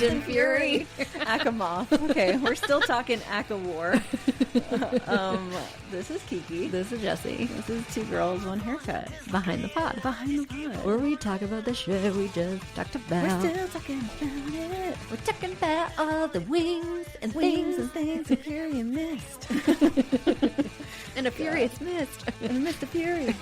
and fury. ACOMA. Okay, we're still talking ACO-war. This is Kiki. This is Jessie. This is Two Girls, One Haircut. Behind the pod. Where we talk about the shit we just talked about. We're still talking about it. We're talking about all the wings and things a fury and mist. and a furious mist. And a mist of fury.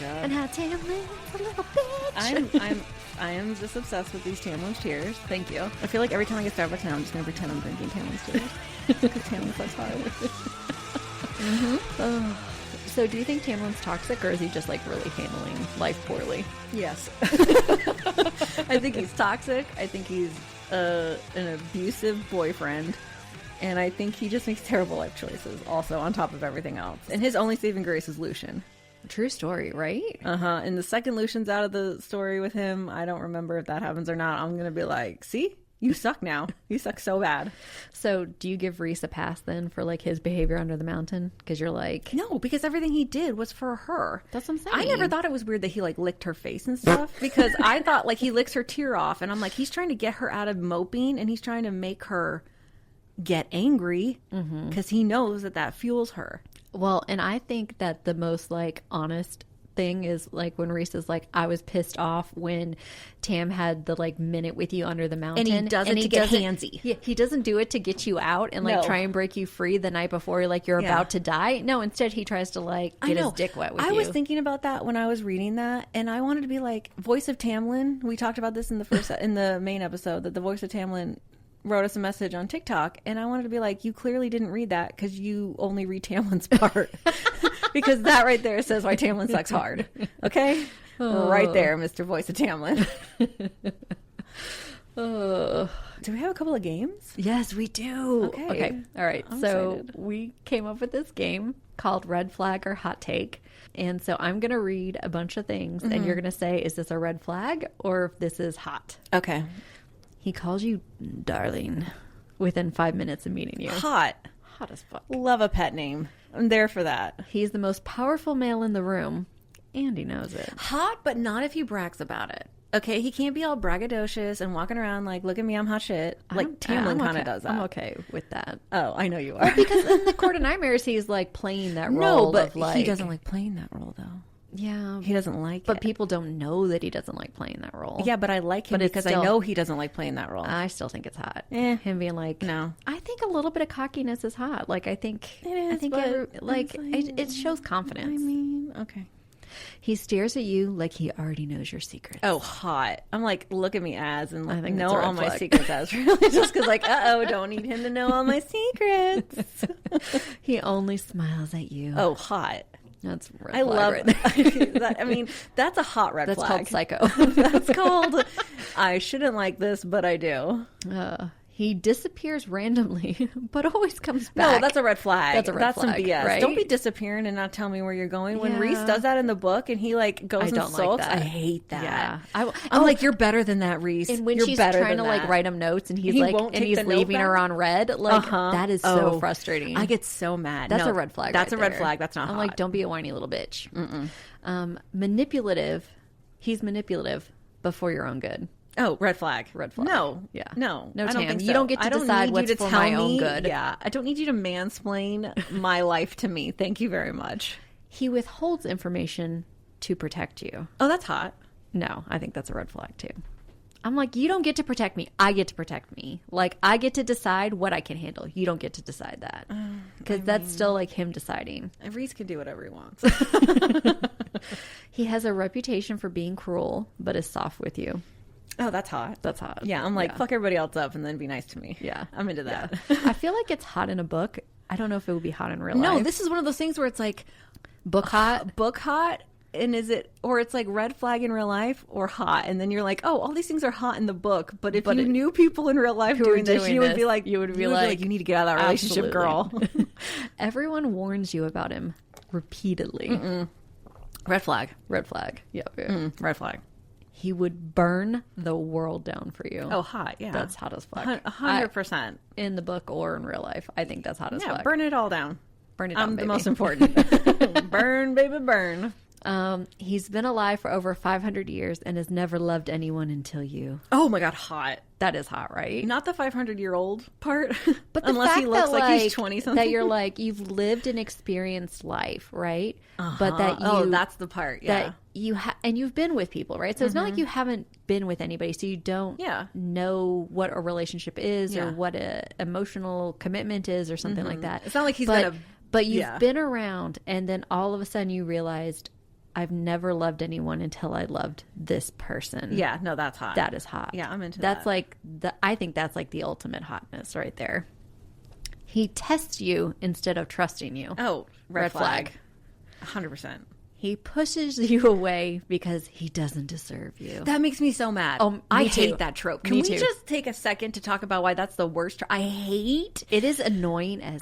And how Tamlin's a little bitch. I am just obsessed with these Tamlin's tears. Thank you. I feel like every time I get Starbucks now, I'm just going to pretend I'm drinking Tamlin's tears. Because Tamlin sucks hard. So do you think Tamlin's toxic, or is he just like really handling life poorly? Yes. I think he's toxic. I think he's an abusive boyfriend. And I think he just makes terrible life choices also on top of everything else. And his only saving grace is Lucian. True story, right? And the second Lucian's out of the story with him, I don't remember if that happens or not. I'm going to be like, see? You suck now. You suck so bad. So do you give Rhys a pass then for like his behavior under the mountain? Because you're like... No, because everything he did was for her. That's what I'm saying. I never thought it was weird that he like licked her face and stuff. Because I thought like he licks her tear off. And I'm like, he's trying to get her out of moping. And he's trying to make her get angry. Because he knows that fuels her. Well, and I think that the most like honest thing is like when Rhys is like, I was pissed off when Tam had the like minute with you under the mountain, and he does it to get handsy. He doesn't do it to get you out and like try and break you free the night before like you're about to die. No, instead he tries to like get his dick wet with you. I was thinking about that when I was reading that, and I wanted to be like, voice of Tamlin. We talked about this in the main episode, that the voice of Tamlin wrote us a message on TikTok, and I wanted to be like, you clearly didn't read that because you only read Tamlin's part. Because that right there says why Tamlin sucks hard. Okay? Right there, Mr. Voice of Tamlin. Do we have a couple of games? Yes, we do. Okay. All right. I'm so excited. we came up with this game called Red Flag or Hot Take. And so I'm going to read a bunch of things, and you're going to say, is this a red flag or if this is hot? Okay. He calls you darling within 5 minutes of meeting you. Hot as fuck. Love a pet name. I'm there for that. He's the most powerful male in the room, and he knows it. Hot, but not if he brags about it. Okay, he can't be all braggadocious and walking around like, look at me, I'm hot shit. Like Tamlin kind of does that. I'm okay with that. Oh, I know you are. Well, because in the Court of Nightmares, he's like playing that role. No, but of, like, he doesn't like playing that role though. Yeah, he doesn't like it. But people don't know that he doesn't like playing that role. Yeah, but I like him because I know he doesn't like playing that role. I still think it's hot. Him being like, no. I think a little bit of cockiness is hot. Like I think it is. I think it shows confidence. I mean, okay. He stares at you like he already knows your secrets. Oh, hot. I'm like, look at me as, and I think know all my secrets as. Really, just because like, don't need him to know all my secrets. He only smiles at you. Oh, hot. That's red I flag love right that. I mean, that's a hot red flag. That's called psycho. That's called, I shouldn't like this, but I do. He disappears randomly, but always comes back. No, that's a red flag. That's That's flag, some BS. right? Don't be disappearing and not tell me where you're going. When Yeah. Rhys does that in the book and he like goes and sulks, like that. I hate that. Yeah. I'm like, you're better than that, Rhys. And when you're she's better trying than to like that. write him notes and he's He like, won't and take he's the note leaving her back? on red, like that is so frustrating. I get so mad. That's No, a red flag. That's right a red there. flag. That's not I'm hot. like, don't be a whiny little bitch. Manipulative. He's manipulative before your own good. Oh, red flag. Red flag. No. Yeah. No. No, I don't Tam. think so. You don't get to decide what's for my own good. Yeah. I don't need you to mansplain my life to me. Thank you very much. He withholds information to protect you. Oh, that's hot. No, I think that's a red flag too. I'm like, you don't get to protect me. I get to protect me. Like, I get to decide what I can handle. You don't get to decide that. Because that's still like him deciding. Rhys can do whatever he wants. He has a reputation for being cruel, but is soft with you. Oh, that's hot. That's hot. Yeah, I'm like, fuck everybody else up and then be nice to me. Yeah. I'm into that. Yeah. I feel like it's hot in a book. I don't know if it would be hot in real life. No, this is one of those things where it's like book hot. Book hot. And is it, or it's like red flag in real life or hot. And then you're like, oh, all these things are hot in the book. But if you knew people in real life doing this, you would be like, you would be like, you need to get out of that relationship, girl. Everyone warns you about him repeatedly. Red flag. Red flag. Yeah. Red flag. He would burn the world down for you. Oh, hot. Yeah. That's hot as fuck. 100%. In the book or in real life. I think that's hot as fuck. Yeah, burn it all down. Burn it down, I'm baby. the most important. Burn, baby, burn. He's been alive for over 500 years and has never loved anyone until you. Oh my God, hot. That is hot, right? Not the 500-year-old part, But the unless fact he looks that, like he's 20-something. that you're like, you've lived and experienced life, right? But that you... Oh, that's the part, yeah. That you and you've been with people, right? So it's not like you haven't been with anybody, so you don't know what a relationship is or what a emotional commitment is or something like that. It's not like he's But you've been around, and then all of a sudden you realized, I've never loved anyone until I loved this person. Yeah, no, that's hot. That is hot. Yeah, I'm into that's that. Like I think that's like the ultimate hotness right there. He tests you instead of trusting you. Oh, red flag. 100%. He pushes you away because he doesn't deserve you. That makes me so mad. Oh, I me too. hate that trope. Can Me we too. just take a second to talk about why that's the worst? I hate. It is annoying as...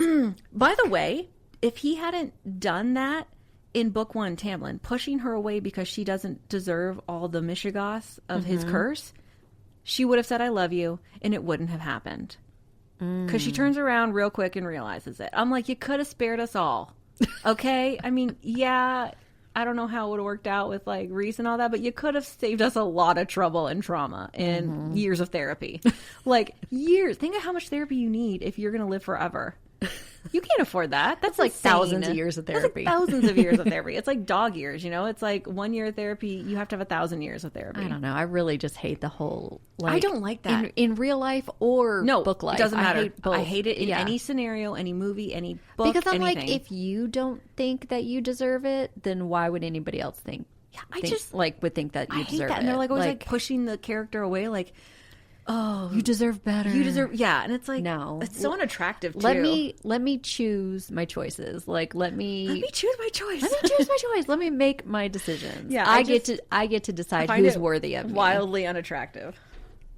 By the way, if he hadn't done that in book 1, Tamlin, pushing her away because she doesn't deserve all the mishigas of his curse, she would have said, I love you, and it wouldn't have happened. Because she turns around real quick and realizes it. I'm like, you could have spared us all. Okay? I mean, yeah, I don't know how it would have worked out with like Rhys and all that, but you could have saved us a lot of trouble and trauma and years of therapy. Like, years. Think of how much therapy you need if you're going to live forever. You can't afford that. That's like insane. thousands of years of therapy. That's like thousands of years of therapy. It's like dog years, you know? It's like 1 year of therapy, you have to have 1,000 years of therapy. I don't know. I really just hate the whole... Like, I don't like that. In real life or book life. It doesn't matter. I hate both. I hate it in any scenario, any movie, any book, because I'm anything. like, if you don't think that you deserve it, then why would anybody else think? Yeah, would think that you I hate deserve that. it. And they're like always like pushing the character away, like, oh, you deserve better. you deserve, yeah. And it's like, no, it's so unattractive too. Let me choose my choices. Like, let me choose my choice. Let me choose my choice. Let me make my decisions. Yeah, I get to decide who's worthy of me. Wildly unattractive.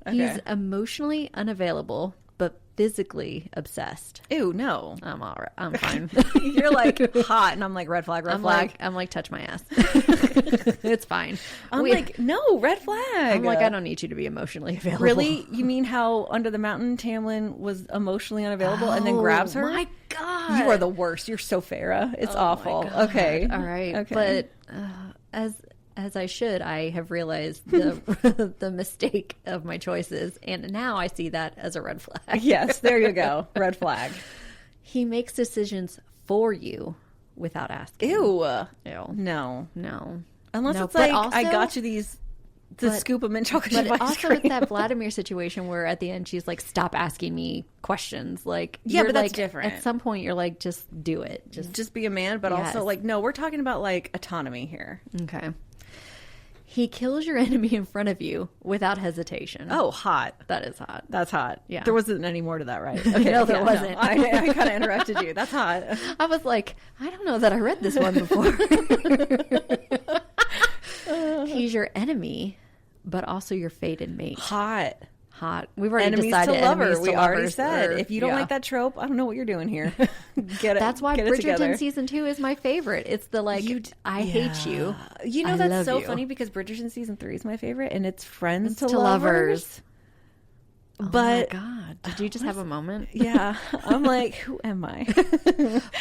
Okay. He's emotionally unavailable, but physically obsessed. Ew, no. I'm all right. I'm fine. You're like hot, and I'm like red flag, red flag. I'm like touch my ass. It's fine. I'm like, no, red flag. I'm like, I don't need you to be emotionally available. Really? You mean how Under the Mountain Tamlin was emotionally unavailable and then grabs her? My God, you are the worst. You're so Farrah. It's awful. Okay, all right. Okay, but as I should, I have realized the the mistake of my choices, and now I see that as a red flag. Yes, there you go. Red flag. He makes decisions for you without asking. Ew. Ew. No. Unless No, it's like, also, I got you the scoop of mint chocolate chip But ice also cream. it's that Vladimir situation where at the end she's like, stop asking me questions. Like, yeah, you're but that's like, different. At some point you're like, just do it. Just be a man, but also like, no, we're talking about like autonomy here. Okay. He kills your enemy in front of you without hesitation. Oh, hot. That is hot. That's hot. Yeah. There wasn't any more to that, right? Okay, No, there wasn't. No. I kind of interrupted you. That's hot. I was like, I don't know that I read this one before. He's your enemy, but also your fated mate. Hot. We've already Enemies decided to lover. enemies to We already lovers said. are- If you don't like that trope, I don't know what you're doing here. Get it. That's why get it together. Bridgerton season 2 is my favorite. It's the like, I hate you. You know, I that's love so you. funny because Bridgerton season 3 is my favorite, and it's friends to to lovers. But oh my God, did you just have a moment? yeah, I'm like, who am I?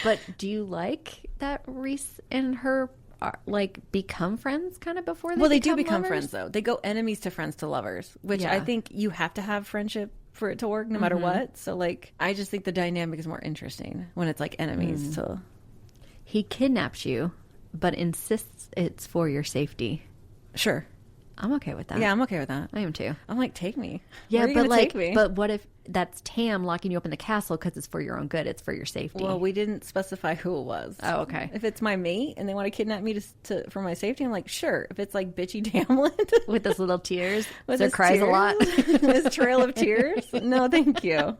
But do you like that Rhys and her are, like become friends kind of before they Well, they do become lovers? friends though. They go enemies to friends to lovers, which Yeah. I think you have to have friendship for it to work no matter what. So like, I just think the dynamic is more interesting when it's like enemies to... He kidnaps you, but insists it's for your safety. Sure. I'm okay with that. Yeah, I'm okay with that. I am too. I'm like, take me. Yeah, Where are you but gonna like, take me? but what if that's Tam locking you up in the castle because it's for your own good? It's for your safety. Well, we didn't specify who it was. Oh, okay. If it's my mate and they want to kidnap me for my safety, I'm like, sure. If it's like bitchy Tamlin With those little tears, with so his cries a lot. his trail of tears, no, thank you.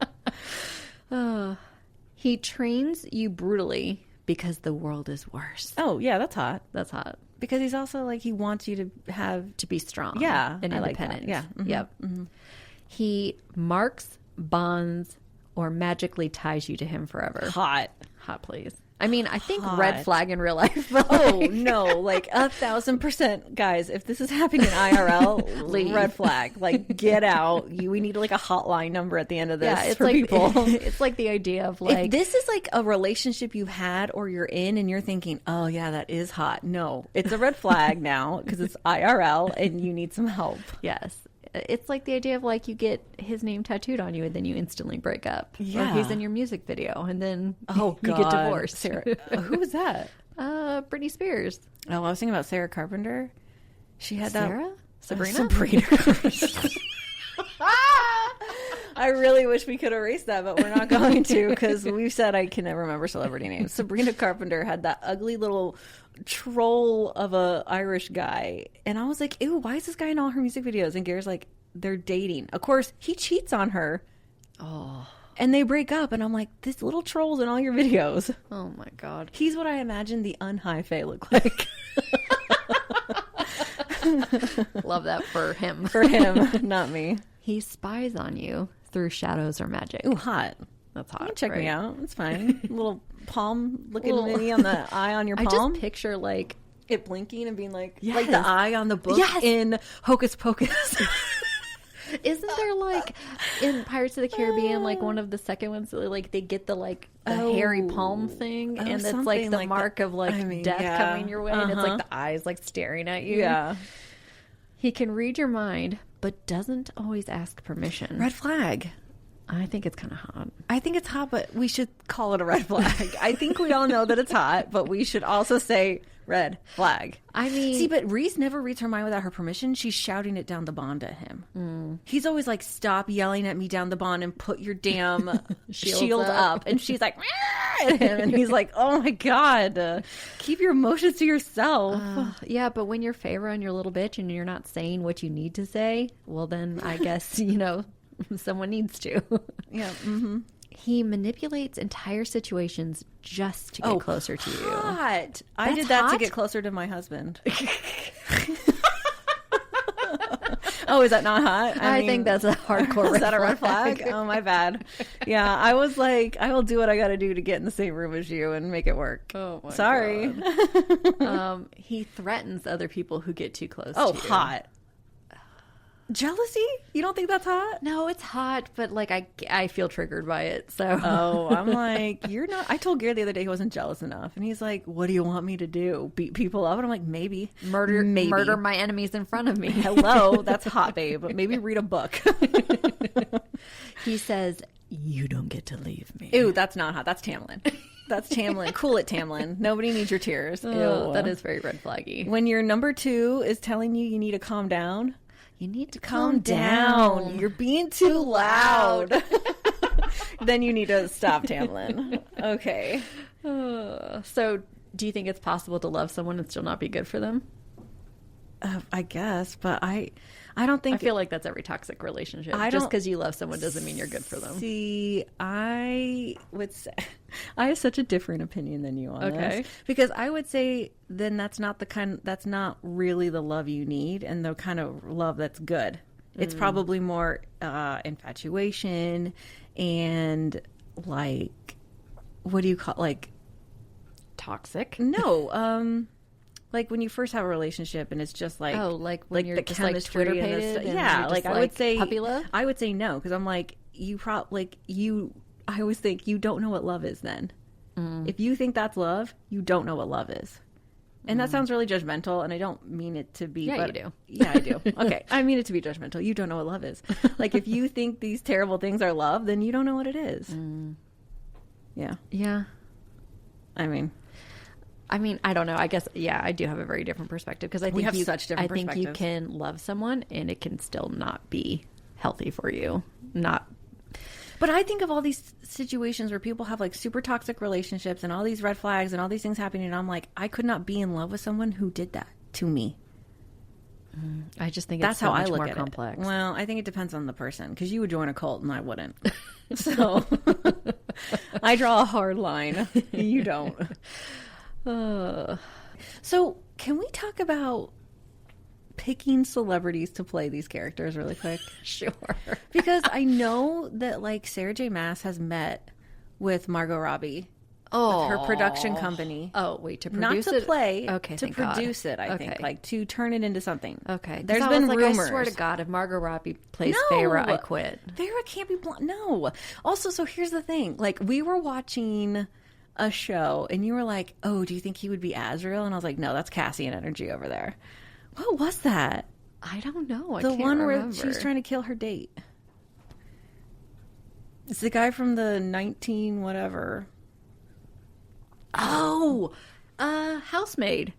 He trains you brutally because the world is worse. Oh yeah, that's hot. That's hot. Because he's also like, he wants you to have... To be strong. Yeah, and I like that. independent. Yeah. Mhm. Yep. He marks, bonds, or magically ties you to him forever. Hot. Hot, please. I mean, I think Hot. red flag in real life. But Oh no, like 1,000%, guys. If this is happening in IRL, Leave. red flag. Like, get out. We need like a hotline number at the end of this. yeah, it's for like people. it's like the idea of like If this is like a relationship you've had or you're in and you're thinking, oh yeah, that is hot. No, it's a red flag now because it's IRL and you need some help. yes. It's like the idea of like you get his name tattooed on you and then you instantly break up. Yeah. Or he's in your music video and then Oh, you God. get divorced. Sarah, who was that? Britney Spears. Oh, I was thinking about Sarah Carpenter. She had Sarah? that. Sabrina? Sabrina. I really wish we could erase that, but we're not going to because we've said I can never remember celebrity names. Sabrina Carpenter had that ugly little troll of a Irish guy, and I was like, ew, why is this guy in all her music videos? And Gary's like, they're dating. Of course, he cheats on her. Oh. And they break up, and I'm like, this little troll's in all your videos. Oh my God. He's what I imagine the un-high fae look like. Love that for him. For him, not me. He spies on you through shadows or magic. Ooh, hot. That's You hot. can check right? me out. It's fine. Little palm looking Little- mini on the eye on your I palm. just picture like It blinking and being like Yes. the eye on the book Yes. in Hocus Pocus. isn't there like in Pirates of the Caribbean like one of the second ones like they get the like the hairy palm thing Oh, and it's like something the like mark that. of like I mean, death yeah. coming your way and it's Uh-huh. like the eyes like staring at you. Yeah. He can read your mind but doesn't always ask permission. Red flag. I think it's kind of hot. I think it's hot, but we should call it a red flag. I think we all know that it's hot, but we should also say red flag. I mean, See, but Rhys never reads her mind without her permission. She's shouting it down the bond at him. He's always like, stop yelling at me down the bond and put your damn shield up. And she's like, "Rah!" at him. And he's like, oh my God, keep your emotions to yourself. yeah, but when you're Feyre and you're a little bitch and you're not saying what you need to say, well then I guess, you know, someone needs to. Yeah. Mm-hmm. He manipulates entire situations just to get closer to you. Hot. I That's did that to hot? get closer to my husband. Oh, is that not hot? I mean, think that's a hardcore is that a red flag? Oh, my bad. Yeah, I was like, I will do what I got to do to get in the same room as you and make it work. Oh my Sorry. He threatens other people who get too close Oh, to you. hot. Jealousy? You don't think that's hot? No, it's hot, but like I feel triggered by it. So Oh, I'm like, you're not. I told Gary the other day he wasn't jealous enough, and he's like, "What do you want me to do? Beat people up?" And I'm like, "Maybe murder maybe. my enemies in front of me." Hello, that's hot, babe. Maybe read a book." He says, "You don't get to leave me." Ew, that's not hot. That's Tamlin. That's Tamlin. Cool it, Tamlin. Nobody needs your tears. Oh, Ew. that is very red flaggy. When your number 2 is telling you need to calm down. You need to Calm down. You're being too loud. Then you need to stop, Tamlin. Okay. So, do you think it's possible to love someone and still not be good for them? I guess, but I don't think. I feel like that's every toxic relationship. I Just don't because you love someone doesn't mean you're good for them. See, I would say I have such a different opinion than you on Okay. this, because I would say then that's not really the love you need and the kind of love that's good. It's probably more infatuation and like, what do you call, like, Toxic? no, like when you first have a relationship and it's just like, Oh, like when you're the just like chemistry Twitter and the pated stuff. and Yeah, you're like just I would say puppy love? I would say no, because I'm like, I always think you don't know what love is then. If you think that's love, you don't know what love is. And that sounds really judgmental, and I don't mean it to be. Yeah, but, you do. Yeah, I do. Okay, I mean it to be judgmental. You don't know what love is. Like, if you think these terrible things are love, then you don't know what it is. Yeah. Yeah. I mean, I don't know. I guess, yeah, I do have a very different perspective because I think have such different I think you perspectives. can love someone and it can still not be healthy for you. but I think of all these situations where people have like super toxic relationships and all these red flags and all these things happening, and I'm like, I could not be in love with someone who did that to me. I just think That's it's so how I much look more at complex. it. Well, I think it depends on the person, because you would join a cult and I wouldn't. So I draw a hard line. You don't. So can we talk about picking celebrities to play these characters really quick? Sure. Because I know that like Sarah J. Maas has met with Margot Robbie. Oh, her production company. Oh, wait, to Not produce to it? play, Okay, to thank God. produce it, I think. Okay. Like, to turn it into something. Okay. 'Cause There's I been was like, rumors. I swear to God, if Margot Robbie plays No! Feyre, I quit. Feyre can't be blonde. No. Also, so here's the thing. Like, we were watching a show, and you were like, oh, do you think he would be Azriel? And I was like, no, that's Cassian energy over there. What was that? I don't know. I The can't one remember. where she was trying to kill her date. It's the guy from the 19 whatever. Oh, Housemaid.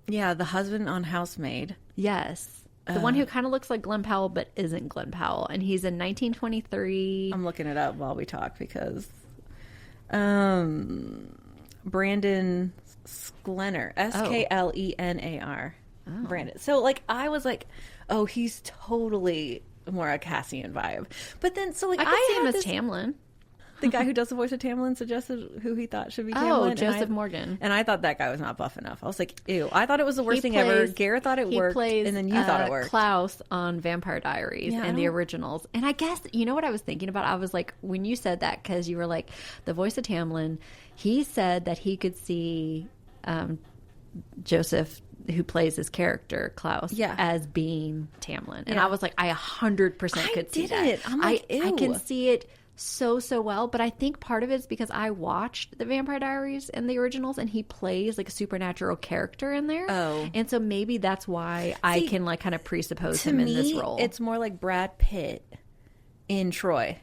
Yeah, the husband on Housemaid. Yes. The one who kind of looks like Glenn Powell but isn't Glenn Powell. And he's in 1923. I'm looking it up while we talk because Brandon Sklenar. Sklenar. Oh. Brandon. So, like, I was like, oh, he's totally more a Cassian vibe. But then, so, like, I could see him had as Tamlin. The guy who does the voice of Tamlin suggested who he thought should be Tamlin. Oh, and Joseph Morgan. And I thought that guy was not buff enough. I was like, ew. I thought it was the worst thing ever. Garrett thought it worked, and then you thought it worked. Klaus on Vampire Diaries and the originals. And I guess, you know what I was thinking about? I was like, when you said that, because you were like, the voice of Tamlin, he said that he could see Joseph, who plays his character, Klaus, as being Tamlin. And I was like, I 100% could see that. I'm like, ew. I can see it so well, but I think part of it is because I watched the Vampire Diaries and the originals, and he plays like a supernatural character in there. Oh, and so maybe that's why I can like kind of presuppose him in this role. It's more like Brad Pitt in Troy,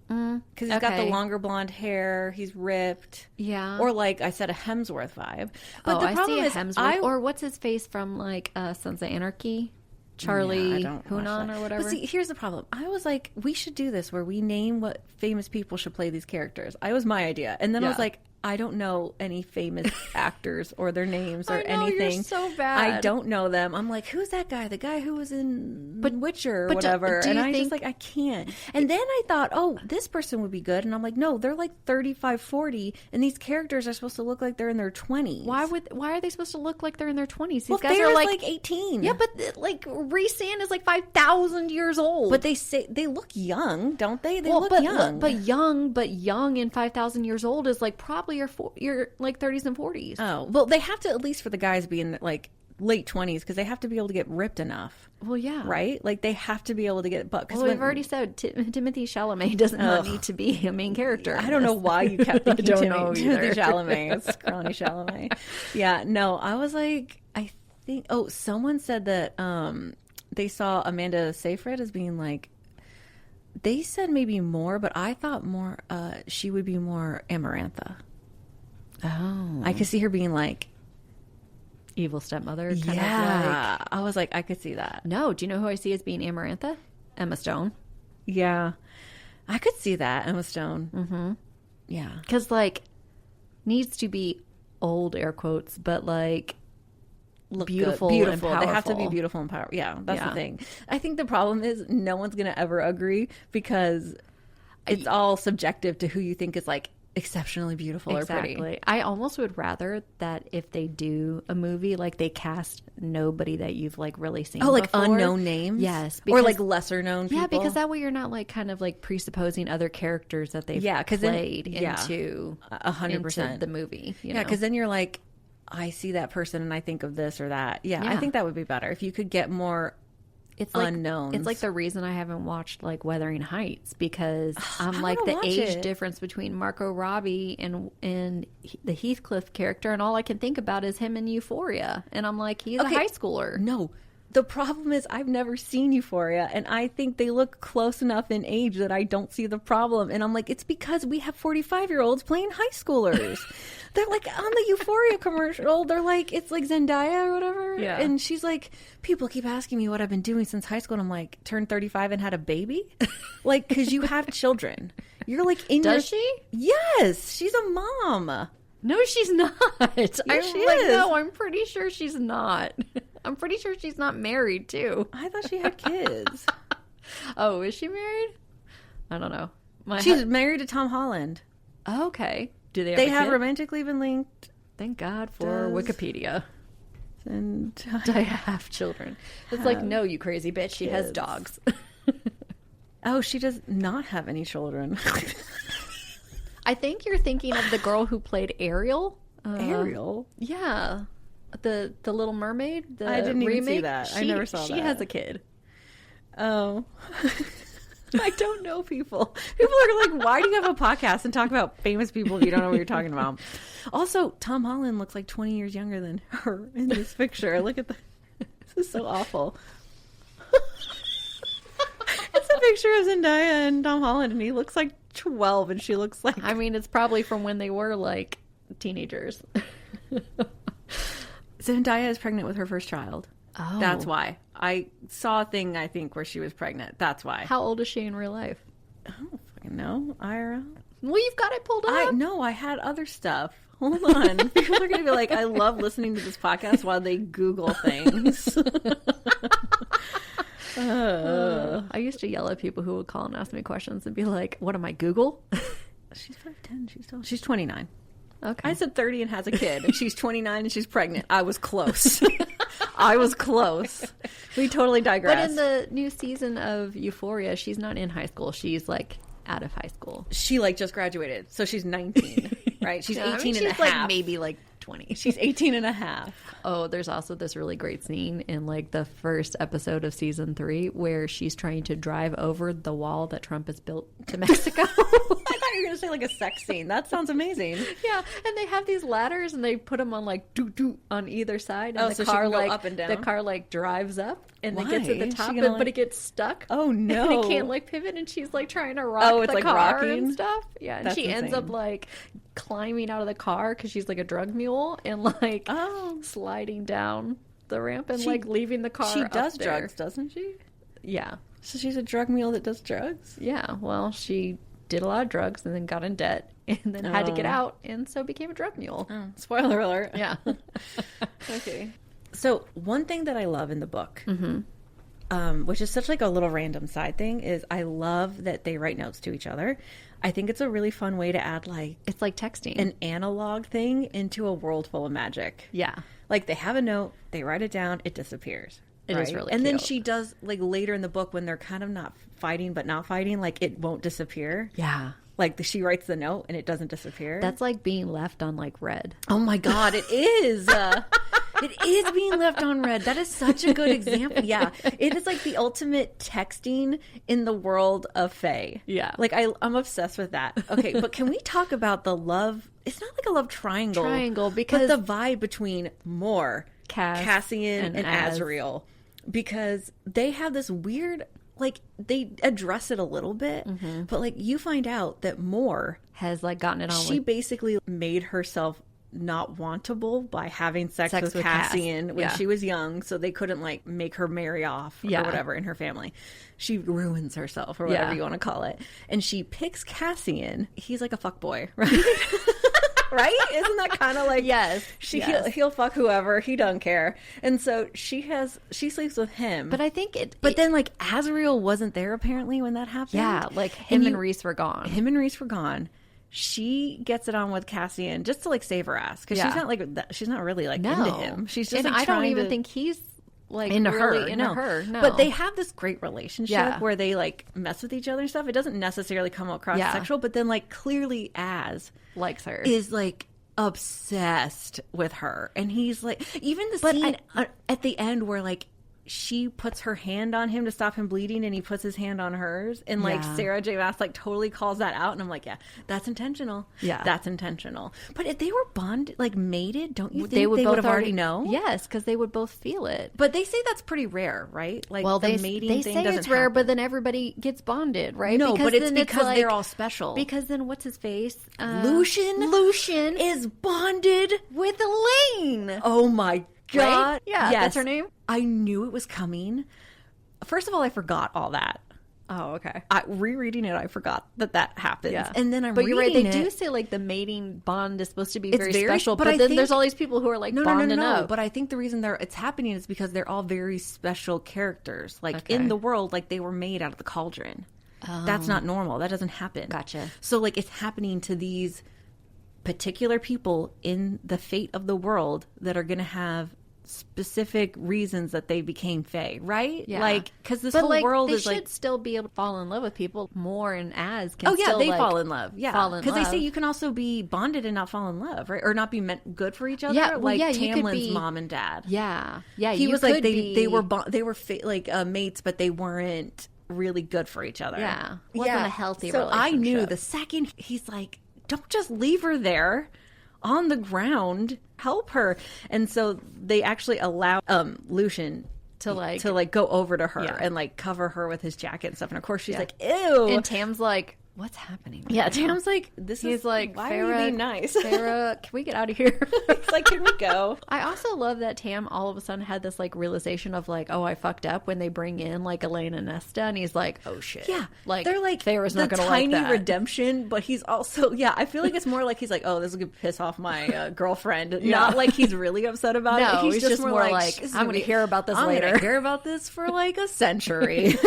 because he's got the longer blonde hair, he's ripped, or like I said, a Hemsworth vibe. But the problem is, Hemsworth, or what's his face from like Sons of Anarchy. Charlie Hunnam or whatever. But see, here's the problem. I was like, we should do this where we name what famous people should play these characters. It was my idea. And then I was like, I don't know any famous actors or their names or anything. You're so bad. I don't know them. I'm like, who's that guy? The guy who was in Witcher or whatever. And I just like, I can't. And then I thought, oh, this person would be good. And I'm like, no, they're like 35, 40. And these characters are supposed to look like they're in their 20s. Why are they supposed to look like they're in their 20s? These well, guys are like 18. Yeah, but like Rhysand is like 5,000 years old. But they say they look young, don't they? They look young. But young and 5,000 years old is like probably your like 30s and 40s. Oh, well, they have to, at least for the guys, be in like late 20s because they have to be able to get ripped enough. Well, yeah. Right? Like they have to be able to get butt. Well, we've already said Timothée Chalamet does not need to be a main character. I don't know why you kept thinking Timothée Chalamet. It's Scrawny Chalamet. Yeah, no, I was like, I think, someone said that they saw Amanda Seyfried as being like, they said maybe more, but I thought more, she would be more Amarantha. Oh. I could see her being like evil stepmother. Kind of like, I was like, I could see that. No, do you know who I see as being Amarantha? Emma Stone. Yeah. I could see that, Emma Stone. Mm-hmm. Yeah. Because, like, needs to be old, air quotes, but, like, look beautiful and powerful. They have to be beautiful and powerful. Yeah, that's the thing. I think the problem is no one's going to ever agree because it's all subjective to who you think is, like, exceptionally beautiful or pretty. I almost would rather that if they do a movie, like they cast nobody that you've like really seen like before. unknown names. Yes, or like lesser known people. Yeah, because that way you're not like kind of like presupposing other characters that they've played into 100% the movie. You know? Yeah, because then you're like, I see that person and I think of this or that. Yeah, I think that would be better if you could get more unknowns. It's like the reason I haven't watched like Wuthering Heights because I'm like the age difference between Margot Robbie and the Heathcliff character, and all I can think about is him in Euphoria, and I'm like, he's a high schooler. No, the problem is I've never seen Euphoria, and I think they look close enough in age that I don't see the problem. And I'm like, it's because we have 45-year-olds playing high schoolers. They're like on the Euphoria commercial. They're like, it's like Zendaya or whatever. Yeah. And she's like, people keep asking me what I've been doing since high school. And I'm like, turned 35 and had a baby? Like, because you have children. You're like in Does she? Yes. She's a mom. No, she's not. Yes, she like, is. no, I'm pretty sure she's not. I'm pretty sure she's not married, too. I thought she had kids. Oh, is she married? I don't know. She's married to Tom Holland. Oh, okay. Do they have romantically been linked? Thank God for Wikipedia. And I have children. It's like, no, you crazy bitch. She has dogs. Oh, she does not have any children. I think you're thinking of the girl who played Ariel. Ariel? Yeah. The Little Mermaid. The I didn't remake. even see that. I never saw that. She has a kid. Oh. I don't know people. People are like, why do you have a podcast and talk about famous people if you don't know what you're talking about? Also, Tom Holland looks like 20 years younger than her in this picture. Look at this is so awful. It's a picture of Zendaya and Tom Holland, and he looks like 12, and she looks like... I mean, it's probably from when they were, like, teenagers. Zendaya is pregnant with her first child. Oh. That's why. I saw a thing, I think, where she was pregnant. That's why. How old is she in real life? I don't fucking know. IRL? Well, you've got it pulled up. No, I had other stuff. Hold on. People are going to be like, I love listening to this podcast while they Google things. I used to yell at people who would call and ask me questions and be like, what am I, Google? She's 5'10". She's 29. Okay. I said 30 and has a kid, and she's 29 and she's pregnant. I was close. I was close. We totally digress. But in the new season of Euphoria, she's not in high school. She's like out of high school. She like just graduated. So she's 19, right? She's 18 and a half. Like maybe like 20. She's 18 and a half. Oh, there's also this really great scene in like the first episode of season 3 where she's trying to drive over the wall that Trump has built to Mexico. I thought you were going to say like a sex scene. That sounds amazing. Yeah, and they have these ladders and they put them on like doo-doo on either side. And so the she car can go like up and down? The car like drives up and it gets to the top, gonna, but it gets stuck. Oh no! And it can't like pivot, and she's like trying to rock it's the like car rocking and stuff. Yeah, and That's she ends up insane. like climbing out of the car because she's like a drug mule and like sliding down the ramp and like leaving the car. She does up there. drugs, doesn't she? Yeah. So she's a drug mule that does drugs? Yeah. Well, she did a lot of drugs and then got in debt and then had to get out and so became a drug mule. Oh, spoiler alert. Yeah. Okay. So one thing that I love in the book, which is such like a little random side thing, is I love that they write notes to each other. I think it's a really fun way to add like... It's like texting. An analog thing into a world full of magic. Yeah. Like they have a note, they write it down, it disappears. It is really And cute. then she does, like later in the book when they're kind of not fighting but not fighting, like it won't disappear. Yeah. Like she writes the note and it doesn't disappear. That's like being left on like red. Oh my God, it is. It is being left on red. That is such a good example. Yeah. It is like the ultimate texting in the world of Fae. Yeah. Like I'm obsessed with that. Okay, but can we talk about the love? It's not like a love triangle. Because but the vibe between Moore, Cassian, and Az. Azriel. Because they have this weird, like, they address it a little bit, but like you find out that Moore has like gotten it on. She basically made herself not wantable by having sex with Cassian when she was young, so they couldn't like make her marry off or whatever in her family. She ruins herself or whatever you want to call it, and she picks Cassian. He's like a fuckboy, right? Right? Isn't that kind of like he'll fuck whoever, he don't care. And so she sleeps with him. But I think then like Azriel wasn't there apparently when that happened. Yeah, like him and Rhys were gone. She gets it on with Cassian just to like save her ass because she's not really like into him. She's just and like, I don't even think he's like into really her. her. No. But they have this great relationship where they like mess with each other and stuff. It doesn't necessarily come across sexual, but then like clearly Az likes her, is like obsessed with her, and he's like, even the scene at the end where like she puts her hand on him to stop him bleeding and he puts his hand on hers, and like Sarah J. Maas like totally calls that out, and I'm like, yeah, that's intentional. That's intentional. But if they were mated, don't you think they would have already known? Yes, because they would both feel it. But they say that's pretty rare, right? Like, well, the mating they thing say doesn't it's rare, happen. but then everybody gets bonded, right? No, but it's because they're all special. Because then what's his face? Lucian is bonded with Elaine. Oh my God. Right? Yeah, that's her name. I knew it was coming. First of all, I forgot all that. Oh, okay. Rereading it, I forgot that happens. Yeah. And then but you're right. They do say like the mating bond is supposed to be very special, but then there's all these people who are like bonding up. But I think the reason it's happening is because they're all very special characters. Like in the world, like they were made out of the cauldron. Oh. That's not normal. That doesn't happen. Gotcha. So like it's happening to these particular people in the fate of the world that are going to have specific reasons that they became Fae, right? Yeah. Like, because this whole world is like... They should still be able to fall in love with people more, and as can yeah, still, they like, fall in love. Yeah. Fall in Because they love. say you can also be bonded and not fall in love, right? Or not be meant good for each other. Yeah, well, like yeah, you could Tamlin's be... mom and dad. Yeah. Yeah, He you was could like, they were mates, but they weren't really good for each other. Yeah. Wasn't a healthy so relationship. I knew the second he's like, don't just leave her there on the ground, help her. And so they actually allow Lucian to go over to her and like cover her with his jacket and stuff. And of course she's like, ew. And Tam's like, what's happening? Yeah, Tam's like, He's like, why Farrah, are you being nice? Farrah, can we get out of here? It's like, can we go? I also love that Tam all of a sudden had this like realization of like, oh, I fucked up when they bring in like Elaine and Nesta, and he's like, oh shit. Yeah. Like, they're like, Farrah's not gonna tiny like that. redemption, but he's also, I feel like it's more like he's like, oh, this is gonna piss off my girlfriend. Not like he's really upset about it. He's just more like I'm gonna hear about this later. I'm gonna hear about this for like a century.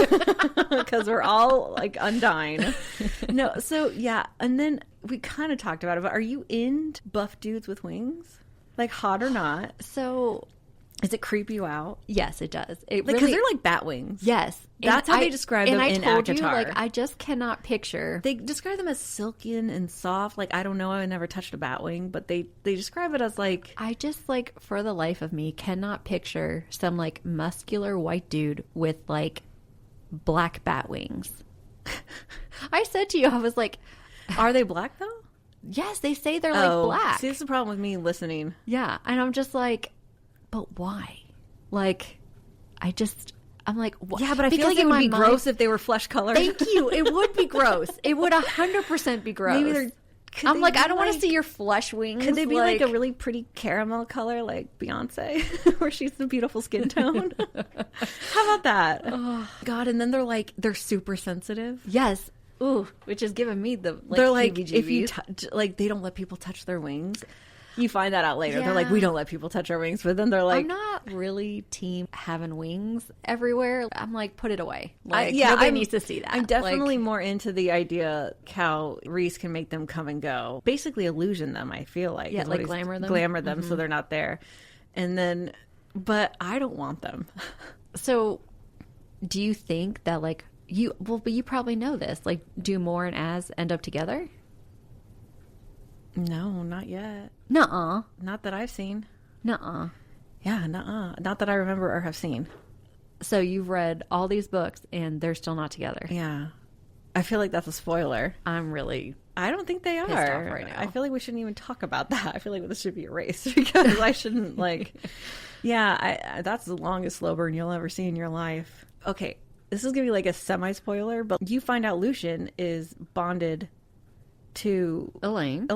Because we're all like undying. No, so yeah, and then we kind of talked about it, but are you into buff dudes with wings? Like, hot or not? So, does it creep you out? Yes, it does. It because really, they're like bat wings. Yes. That's how they describe them in told ACOTAR. You, like, I just cannot picture. They describe them as silken and soft. Like, I don't know, I never touched a bat wing, but they describe it as like... I just, like, for the life of me, cannot picture some, like, muscular white dude with, like, black bat wings. I said to you, I was like... Are they black, though? Yes, they say they're, like, black. See, this is the problem with me listening. Yeah, and I'm just like, but why? Like, I'm like, what? Yeah, but I feel like it would be gross if they were flesh colored. Thank you. It would be gross. It would 100% be gross. Maybe I'm like, I don't want to see your flesh wings. Could they be like a really pretty caramel color like Beyonce, where she's the beautiful skin tone? How about that? Oh, God, and then they're super sensitive. Yes. Ooh, which is giving me the like, they're like, heebie-jeebies. if you like, they don't let people touch their wings. You find that out later. Yeah. They're like, we don't let people touch our wings, but then they're like, I'm not really team having wings everywhere. I'm like, put it away. Like, nobody needs to see that. I'm definitely more into the idea how Rhys can make them come and go, basically illusion them. I feel like, like glamour them, so they're not there. And then, but I don't want them. So, do you think that like but you probably know this. Like, do Mor and Az end up together? No, not yet. Nuh-uh. Not that I've seen. Nuh-uh. Yeah, nuh-uh. Not that I remember or have seen. So you've read all these books and they're still not together. Yeah. I feel like that's a spoiler. I don't think they pissed are. Off right now. I feel like we shouldn't even talk about that. I feel like this should be erased because I shouldn't like... Yeah, that's the longest slow burn you'll ever see in your life. Okay, this is going to be like a semi-spoiler, but you find out Lucian is bonded to Elaine.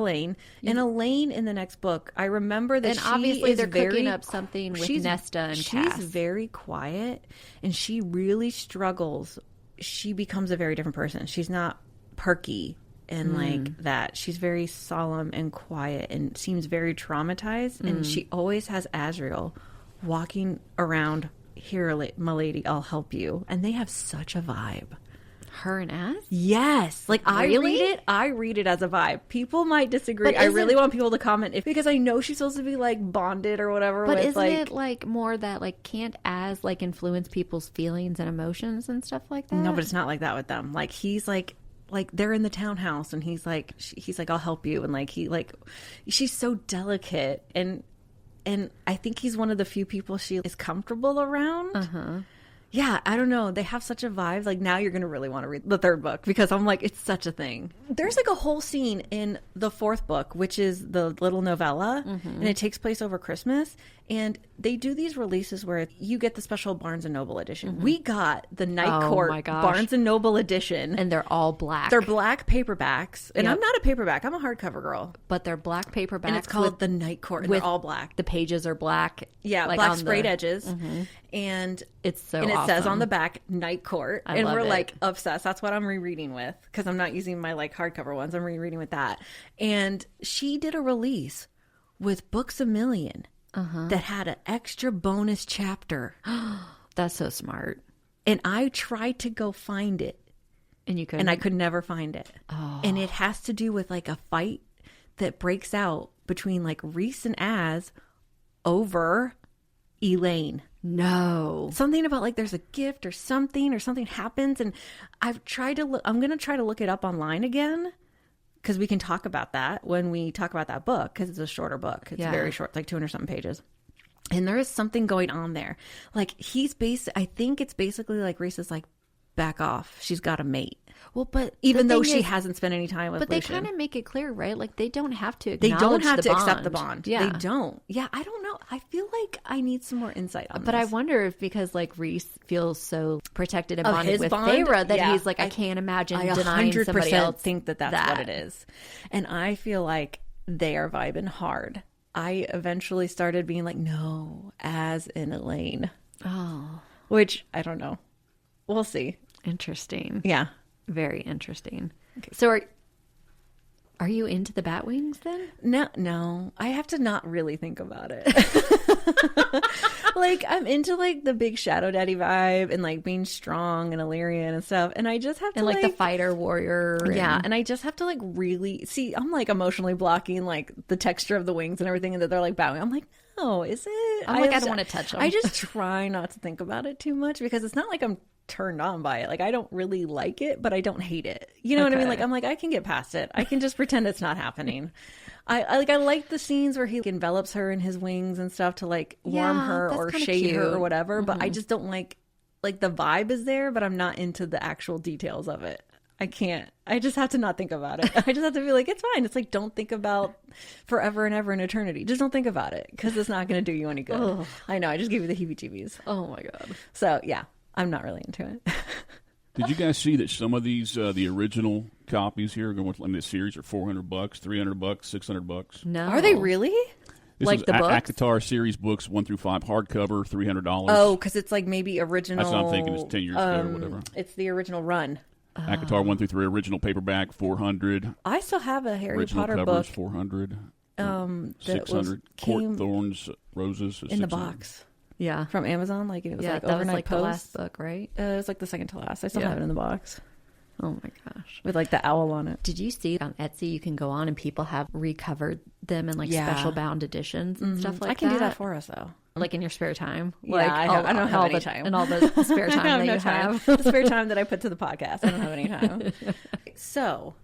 And Elaine in the next book, I remember that obviously they're cooking up something with Nesta and Cass. She's very quiet and she really struggles. She becomes a very different person. She's not perky and like that. She's very solemn and quiet and seems very traumatized. And she always has Azriel walking around, here, my-lady, I'll help you. And they have such a vibe. Her and Az? Yes. Like, really? I read it as a vibe. People might disagree. I really want people to comment because I know she's supposed to be like bonded or whatever. But with, isn't it like more that like can't Az like influence people's feelings and emotions and stuff like that? No, but it's not like that with them. Like he's like they're in the townhouse and he's like I'll help you, and like she's so delicate and I think he's one of the few people she is comfortable around. Yeah, I don't know. They have such a vibe. Like, now you're going to really want to read the third book because I'm like, it's such a thing. There's like a whole scene in the fourth book, which is the little novella, and it takes place over Christmas. And they do these releases where you get the special Barnes & Noble edition. We got the Night Court Barnes & Noble edition. And they're all black. They're black paperbacks. And I'm not a paperback. I'm a hardcover girl. But they're black paperbacks. And it's called the Night Court. And they're all black. The pages are black. Yeah, like black sprayed edges. And it's so and it awesome. says on the back Night Court. And we're like obsessed. That's what I'm rereading with because I'm not using my like hardcover ones. I'm rereading with that. And she did a release with Books A Million that had an extra bonus chapter. That's so smart. And I tried to go find it. And you couldn't? And I could never find it. Oh. And it has to do with like a fight that breaks out between like Rhys and Az over Elaine. No. Something about like there's a gift or something happens, and I've tried to look. I'm going to try to look it up online again because we can talk about that when we talk about that book, because it's a shorter book. It's very short, like 200 something pages. And there is something going on there. Like I think it's basically like Rhys is like, back off. She's got a mate. Well, but even though she hasn't spent any time with But Lucian. they kind of make it clear, right? Like they don't have to They don't have the to bond. accept the bond. Yeah. They don't. Yeah, I don't know. I feel like I need some more insight on But this. I wonder if because like Rhys feels so protected and Of bonded his with bond? Feyre that Yeah. he's like, I can't imagine I denying somebody else. think that's what it is. And I feel like they are vibing hard. I eventually started being like, no, as in Elaine. Oh. Which, I don't know. We'll see. Interesting. Yeah. Very interesting. Okay. So are you into the Batwings then? No. I have to not really think about it. Like, I'm into like the big Shadow Daddy vibe and like being strong and Illyrian and stuff. And I just have to and like the fighter warrior. Yeah. And I just have to like really see, I'm like emotionally blocking like the texture of the wings and everything, and that they're like bowing. I'm like, no, is it? I don't want to touch them. I just try not to think about it too much because it's not like I'm turned on by it. Like, I don't really like it, but I don't hate it. You know what I mean? Like, I'm like, I can get past it. I can just pretend it's not happening. I like the scenes where he envelops her in his wings and stuff to like warm her or shade her or whatever. But I just don't like the vibe is there, but I'm not into the actual details of it. I can't. I just have to not think about it. I just have to be like, it's fine. It's like, don't think about forever and ever in eternity. Just don't think about it because it's not going to do you any good. Ugh. I know. I just gave you the heebie-jeebies. Oh my God. So yeah, I'm not really into it. Did you guys see that some of these, the original copies here going in this series are $400, $300, $600? No. Are they really? This like is the books? ACOTAR series books 1 through 5 hardcover, $300. Oh, because it's like maybe original. That's what I'm thinking. It's 10 years ago or whatever. It's the original run. ACOTAR 1 through 3 original paperback, $400. I still have a Harry Original Potter covers, book. $400. That 600. Court Thorns Roses is in the 600. box. Yeah. From Amazon. Like it was like that overnight was like post. the last book, right? It was like the second to last. I still have it in the box. Oh my gosh. With like the owl on it. Did you see on Etsy you can go on and people have recovered them in like special bound editions and stuff like that? I can do that for us though. Like in your spare time? Yeah, Like, I don't have any time. And all the spare time that you have. The spare time that I put to the podcast. I don't have any time. So,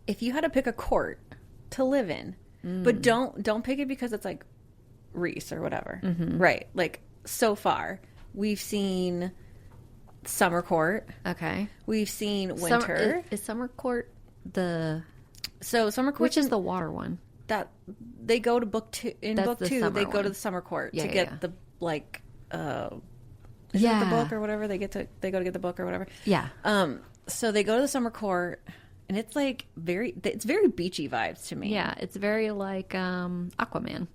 if you had to pick a court to live in, but don't pick it because it's like Rhys or whatever. Mm-hmm. Right. Like, so far, we've seen Summer Court. Okay. We've seen Winter. Is Summer Court the... So, Summer Court... Which is the water one? That they go to book 2. In book 2, they go to the Summer Court to get the, like... Is it the book or whatever? They go to get the book or whatever. Yeah. So they go to the Summer Court, and it's like it's very beachy vibes to me. Yeah, it's very like Aquaman.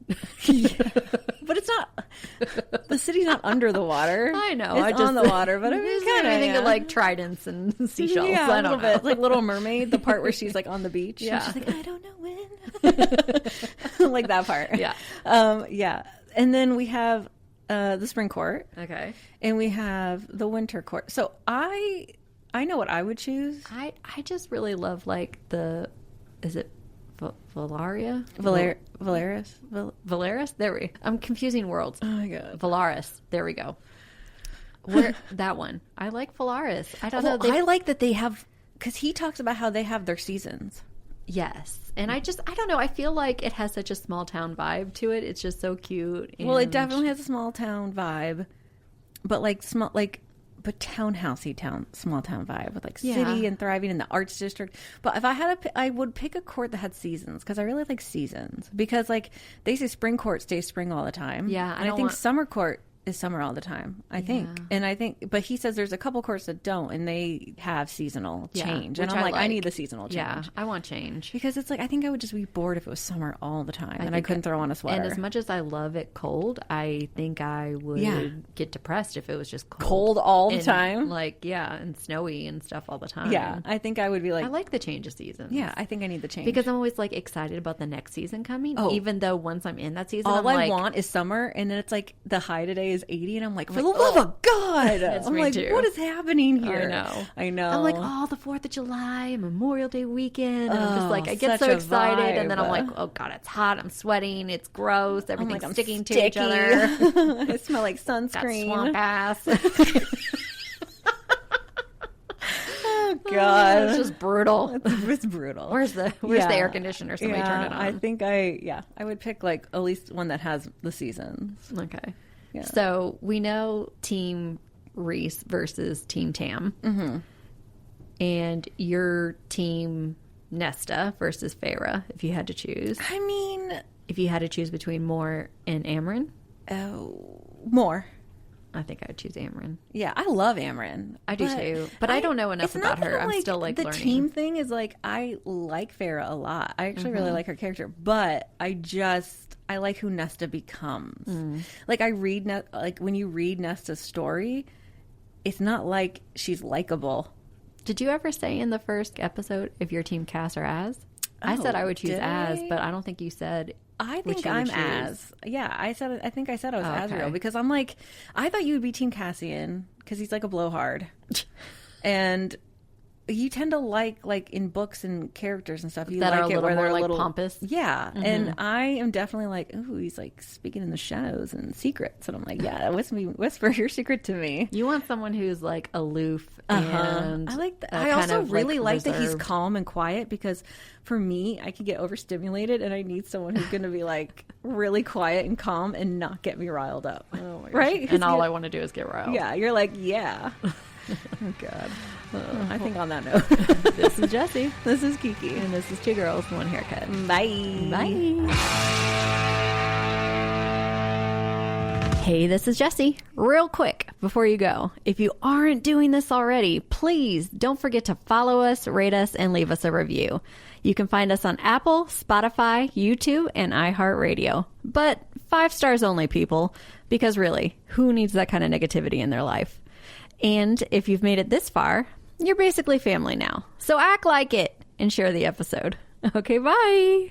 But it's not. The city's not under the water. I know. It's on the water, but I mean, kind of. I think of like tridents and seashells. Yeah, I a don't little know. bit. It's like Little Mermaid, the part where she's like on the beach. Yeah. And she's like, I don't know when. Like that part. Yeah. Yeah. And then we have the Spring Court. Okay. And we have the Winter Court. So I know what I would choose. I just really love like is it Valaria? Valeris? Valaris? There we go. I'm confusing worlds. Oh my God. Valaris. There we go. Where that one. I like Valaris. I don't know. I like that they have, because he talks about how they have their seasons. Yes. And I don't know. I feel like it has such a small town vibe to it. It's just so cute. Well, it definitely has a small town vibe, but but townhousey small town vibe with like city and thriving in the arts district. But if I had I would pick a court that had seasons, because I really like seasons, because like they say Spring Court stays spring all the time. Yeah. And I think Summer Court is summer all the time, I think. And I think, but he says there's a couple courts that don't, and they have seasonal change. And I'm like, I need the seasonal change. Yeah, I want change. Because it's like, I think I would just be bored if it was summer all the time and I couldn't throw on a sweater. And as much as I love it cold, I think I would get depressed if it was just cold. Cold all the time? Like, and snowy and stuff all the time. Yeah, I think I would be like... I like the change of seasons. Yeah, I think I need the change. Because I'm always like excited about the next season coming, even though once I'm in that season, all I want is summer, and then it's like the high today is 80, and I'm like, for the love of God! I'm like, too. What is happening here? I know. I'm like, the 4th of July, Memorial Day weekend. And I'm just like, I get so excited, and then I'm like, oh God, it's hot. I'm sweating. It's gross. Everything's sticking to each other. I smell like sunscreen. Got swamp ass. Oh God, it's just brutal. It's brutal. Where's the air conditioner? Somebody turn it on. I think I would pick like at least one that has the seasons. Okay. Yeah. So we know Team Rhys versus Team Tam. Mm-hmm. And your Team Nesta versus Feyre, if you had to choose. I mean, if you had to choose between Mor and Amren. Oh, Mor. I think I would choose Amren. Yeah, I love Amren. I do too. But I don't know enough about her. I'm still like the learning. The team thing is like, I like Feyre a lot. I actually really like her character. But I like who Nesta becomes. Like I read, like when you read Nesta's story, it's not like she's likable. Did you ever say in the first episode if your team Cass or Az? I said I would choose Az, but I don't think you said. I think I'm Az. Yeah, I think I said I was Azriel because I'm like, I thought you would be Team Cassian because he's like a blowhard, and you tend to like in books and characters and stuff you that like are a it little where more they're like a little pompous. Yeah, and I am definitely like, ooh, he's like speaking in the shadows and secrets, and I'm like, yeah, whisper your secret to me. You want someone who's like aloof and I like that. I also really like that he's calm and quiet because for me, I can get overstimulated and I need someone who's going to be like really quiet and calm and not get me riled up. Oh my gosh. Right? And all I want to do is get riled. Yeah, you're like, yeah. Oh God. I think on that note, this is Jessie. This is Kiki. And this is Two Girls, One Haircut. Bye. Bye. Hey, this is Jessie. Real quick before you go, if you aren't doing this already, please don't forget to follow us, rate us, and leave us a review. You can find us on Apple, Spotify, YouTube, and iHeartRadio. But 5 stars only, people, because really, who needs that kind of negativity in their life? And if you've made it this far, you're basically family now. So act like it and share the episode. Okay, bye.